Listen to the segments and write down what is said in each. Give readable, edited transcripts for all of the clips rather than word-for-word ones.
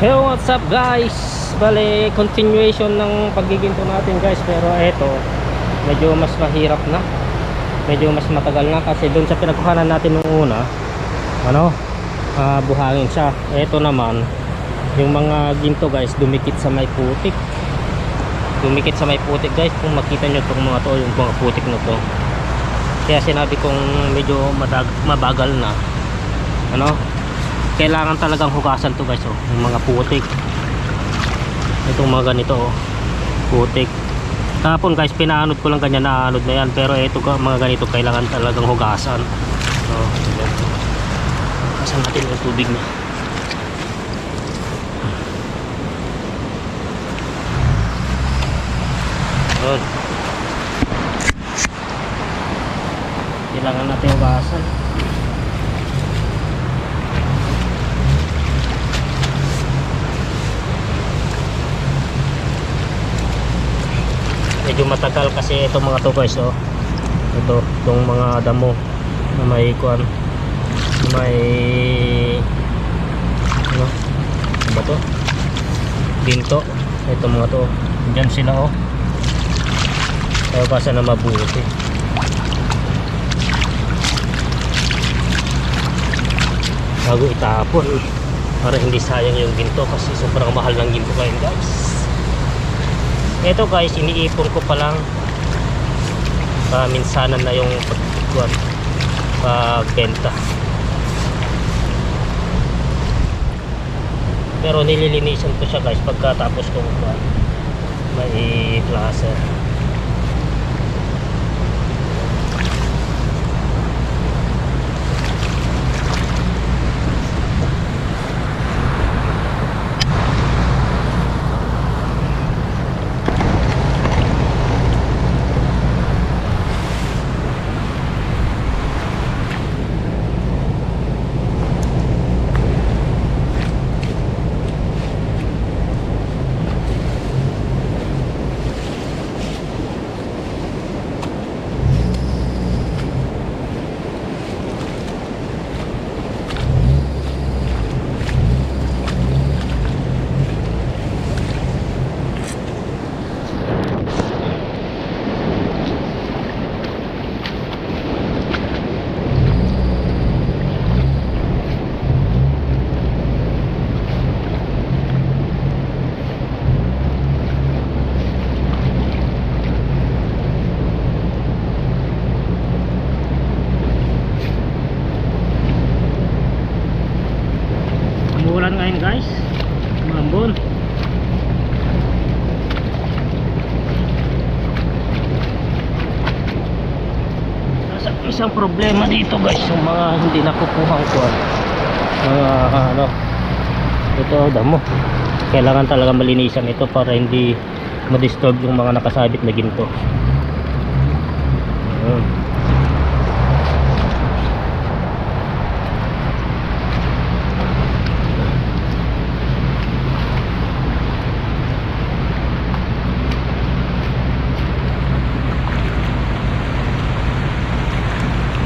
Hey, what's up guys? Bale, continuation ng paggiginto natin guys. Pero eto, medyo mas mahirap na. Medyo mas matagal na kasi doon sa pinagkuhanan natin nung una, buhangin siya. Eto naman, yung mga ginto guys, dumikit sa may putik. Dumikit sa may putik guys. Kung makita nyo itong mga to, yung mga putik na to. Kaya sinabi kong medyo mabagal na. Kailangan talagang hugasan to guys, yung mga putik. Itong mga ganito, putik. Tapon guys, pinaanod ko lang ganyan, naanod na yan. Pero ito mga ganito, kailangan talagang hugasan. Hugasan natin yung tubig na. Kailangan natin hugasan. Medyo matagal kasi itong mga to guys, itong mga damo na may kuan, may ano ba to, ginto. Itong mga to, dyan sila kaya basa na mabuti. Bago itapon para hindi sayang yung ginto, kasi sobrang mahal ng ginto ngayon guys. Ito guys, iniipon ko pa lang, minsanan na yung pagbenta. Pero nililinisan ko siya guys pagkatapos kong may klase. Umuulan ngayon guys, umambon. Isang problema dito guys, yung mga hindi nakukuhang kuwan, mga ito damo. Kailangan talaga malinisan ito para hindi ma-disturb yung mga nakasabit na ginto.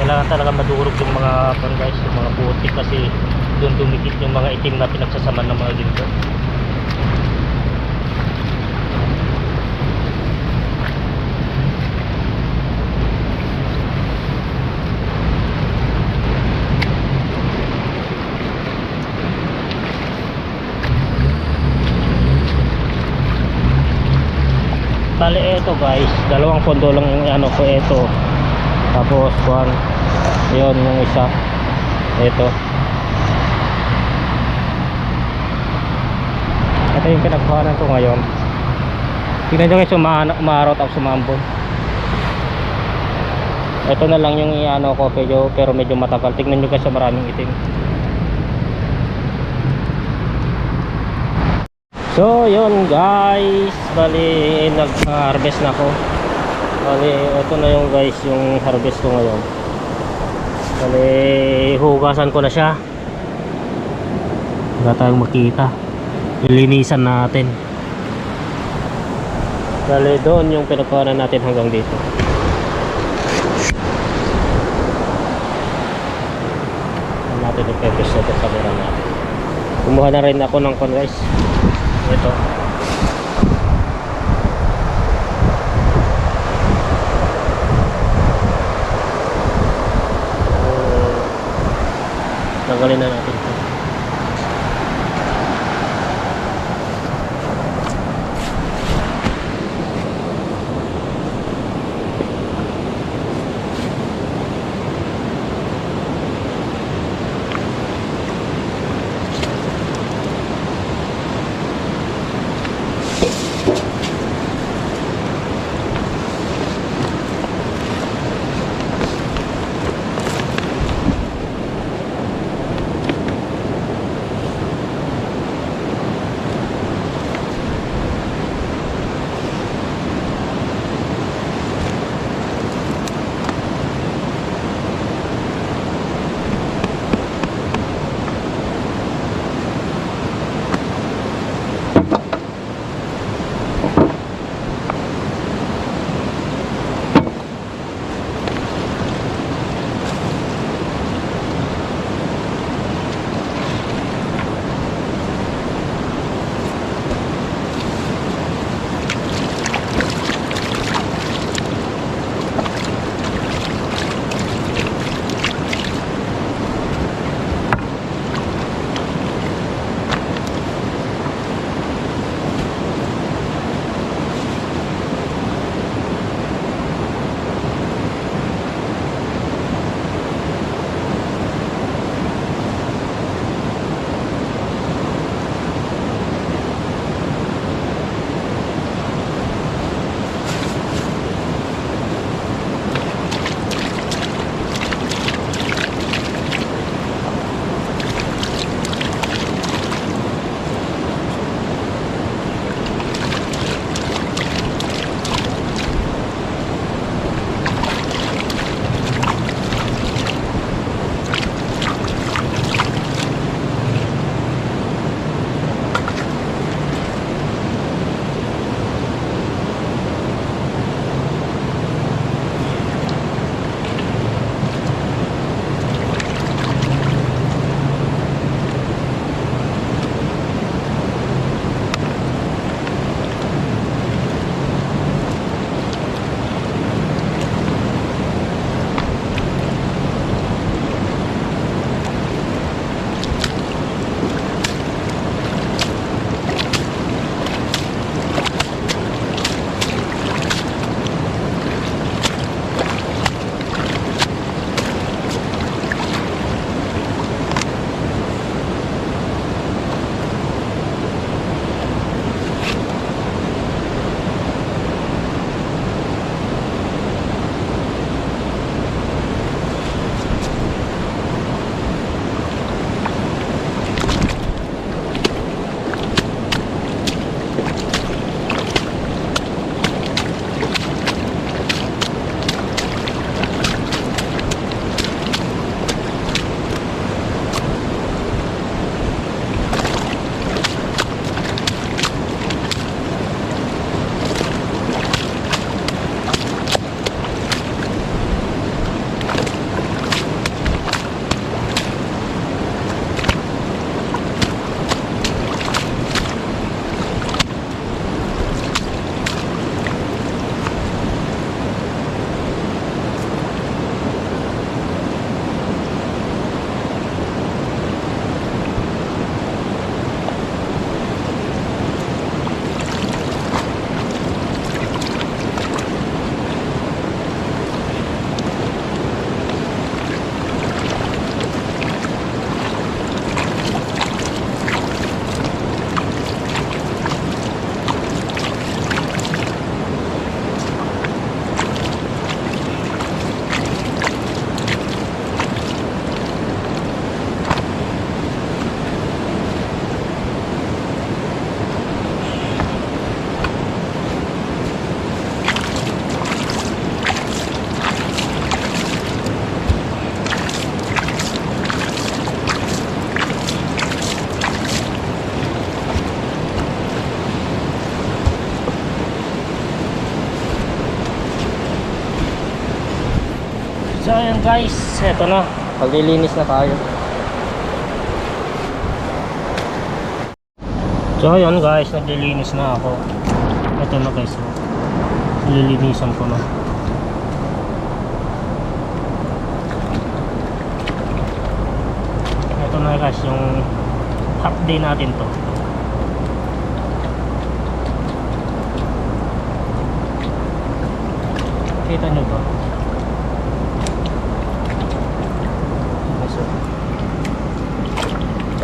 Kailangan talaga madurog yung mga guys, yung mga putik, kasi doon dumikit yung mga itim na pinagsasaman ng mga ginto. Bale ito guys, dalawang pondo lang yung ko ito. Tapos kuan, yun yung isa, ito yung pinagkuhanan ko ngayon. Tingnan nyo guys, umaaraw tapos umambon. Ito na lang yung ko pero medyo matagal. Tingnan nyo guys, maraming itim. So yun guys, bali nag-harvest na ako. Bali ito na yung guys, yung harvest ko ngayon. Bali hugasan ko na siya. Wala tayong makita. Ilinisan natin. Bali doon yung pinagkuhanan natin hanggang dito. Natin yung pepes sa camera natin. Kumuha na rin ako ng kon guys. Ito. Tanggalin na natin ito. So ayan guys, eto na, paglilinis na tayo. So ayun guys, naglilinis na ako. Ito na guys, nililinisan ko na. Ito na guys, yung half day natin to. Kita nyo ba?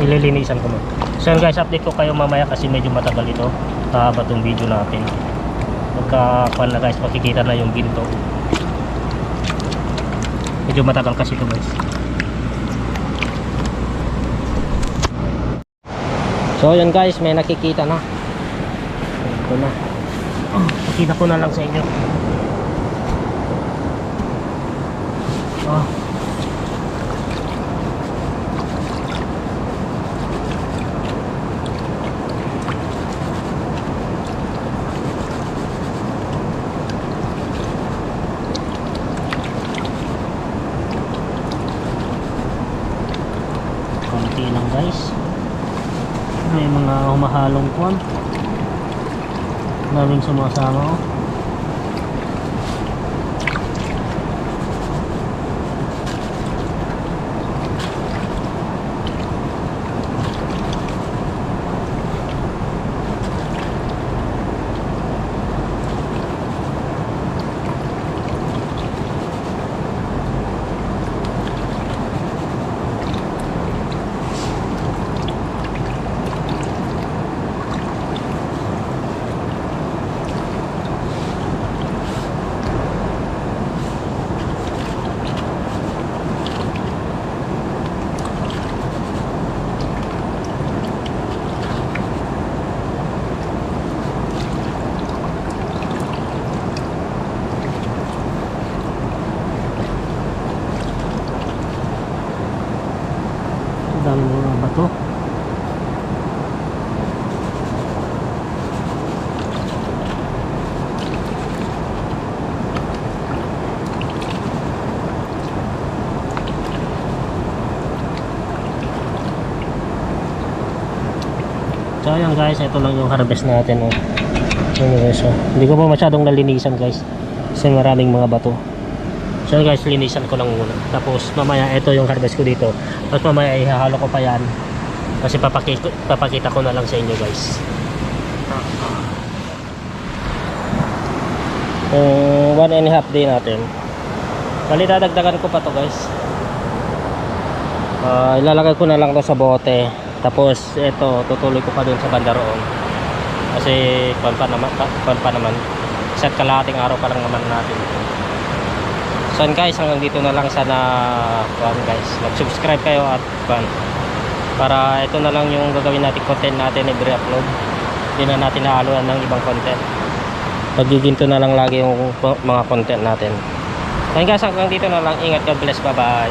Ililinisan ko na. So yun guys, update ko kayo mamaya kasi medyo matagal ito. Kahaba itong video natin. Pagka-pan na guys, makikita na yung ginto. Medyo matagal kasi ito guys. So yun guys, may nakikita na. Ito na. Nakita ko na lang sa inyo. Konti lang guys. May mga humahalong kwan. Daming sumasama oh. Dami mga bato. So ayan guys, ito lang yung harvest natin oh. Anyways, oh. Hindi ko pa masyadong nalinisan guys kasi maraming mga bato. So guys, linisan ko lang muna. Tapos mamaya ito yung harvest ko dito. Tapos mamaya ihahalo ko pa yan. Kasi papakita ko na lang sa inyo guys. 1.5 day natin. Bali dadagdagan ko pa to guys. Ilalagay ko na lang to sa bote. Tapos ito tutuloy ko pa dun sa bandaroon. Kasi pan pa naman. Isa't kalahating araw pa lang naman natin. So guys, hanggang dito na lang sana guys. Mag-subscribe kayo at para ito na lang yung gagawin natin content natin every upload. Hindi na natin nahaluan ng ibang content. Magiginto na lang lagi yung mga content natin. So guys, hanggang dito na lang. Ingat, God bless, bye bye.